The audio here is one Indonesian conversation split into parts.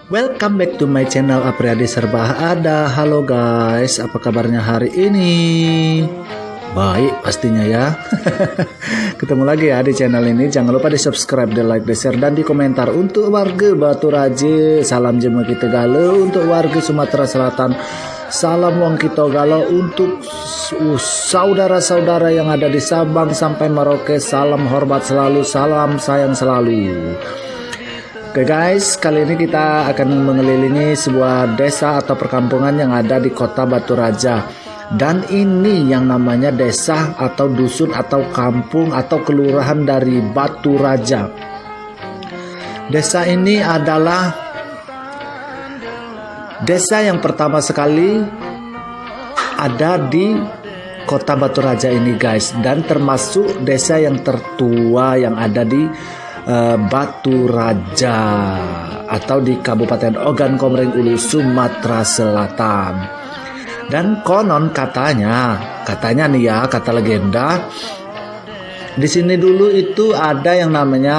Welcome back to my channel Apriyadi Serba Ada. Halo guys, apa kabarnya hari ini? Baik pastinya ya. Ketemu lagi ya di channel ini. Jangan lupa di subscribe, di like, di share, dan di komentar. Untuk warga Batu Raja, salam jema kita galau. Untuk warga Sumatera Selatan, salam wong kita galau. Untuk saudara-saudara yang ada di Sabang sampai Merauke, salam hormat selalu, salam sayang selalu. Oke guys, kali ini kita akan mengelilingi sebuah desa atau perkampungan yang ada di kota Batu Raja. Dan ini yang namanya desa atau dusun atau kampung atau kelurahan dari Batu Raja. Desa ini adalah desa yang pertama sekali ada di kota Batu Raja ini guys. Dan termasuk desa yang tertua yang ada di Batu Raja atau di Kabupaten Ogan Komering Ulu, Sumatera Selatan. Dan konon katanya nih ya, kata legenda, di sini dulu itu ada yang namanya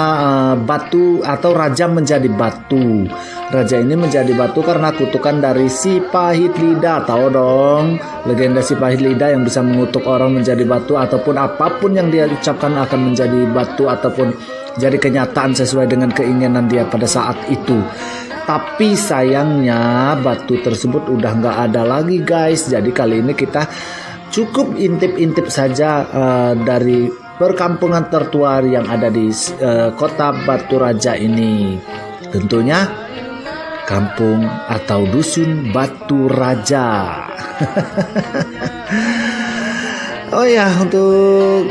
batu atau raja menjadi batu. Raja ini menjadi batu karena kutukan dari si pahit lidah. Tahu dong legenda si pahit lidah yang bisa mengutuk orang menjadi batu, ataupun apapun yang dia ucapkan akan menjadi batu ataupun jadi kenyataan sesuai dengan keinginan dia pada saat itu. Tapi sayangnya batu tersebut udah nggak ada lagi guys. Jadi kali ini kita cukup intip-intip saja dari perkampungan tertua yang ada di kota Batu Raja ini. Tentunya kampung atau dusun Batu Raja. Oh ya, untuk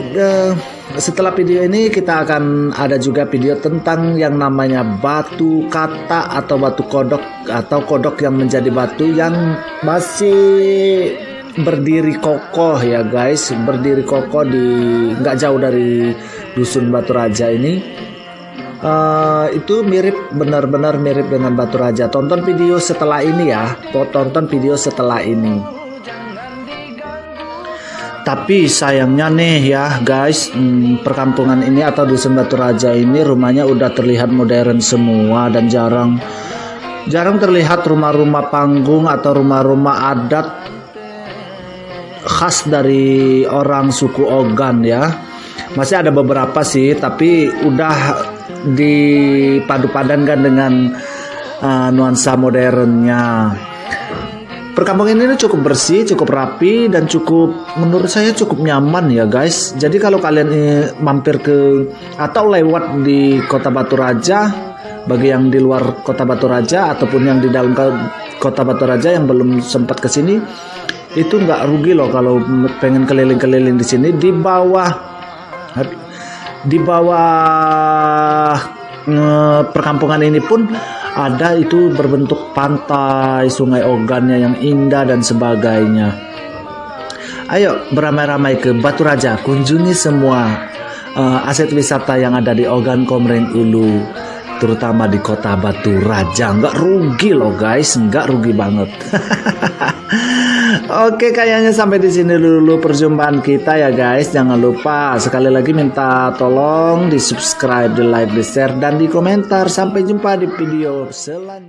setelah video ini kita akan ada juga video tentang yang namanya batu kata atau batu kodok atau kodok yang menjadi batu yang masih berdiri kokoh ya guys, berdiri kokoh di nggak jauh dari dusun Batu Raja ini. Itu benar-benar mirip dengan Batu Raja. Tonton video setelah ini ya, tonton video setelah ini. Tapi sayangnya nih ya guys, perkampungan ini atau dusun Batu Raja ini rumahnya udah terlihat modern semua dan jarang terlihat rumah-rumah panggung atau rumah-rumah adat khas dari orang suku Ogan ya. Masih ada beberapa sih, tapi udah dipadu-padankan dengan nuansa modernnya. Perkampungan ini cukup bersih, cukup rapi, dan menurut saya cukup nyaman ya guys. Jadi kalau kalian mampir ke atau lewat di kota Batu Raja, bagi yang di luar kota Batu Raja ataupun yang di dalam kota Batu Raja yang belum sempat ke sini, itu nggak rugi loh kalau pengen keliling-keliling di sini. Di bawah perkampungan ini pun ada itu berbentuk pantai, sungai Ogannya yang indah dan sebagainya. Ayo beramai-ramai ke Batu Raja, kunjungi semua aset wisata yang ada di Ogan Komering Ulu, terutama di kota Batu Raja. Nggak rugi loh guys, nggak rugi banget. Oke, kayaknya sampai di sini dulu perjumpaan kita ya guys. Jangan lupa sekali lagi minta tolong di subscribe, di like, di share, dan di komentar. Sampai jumpa di video selanjutnya.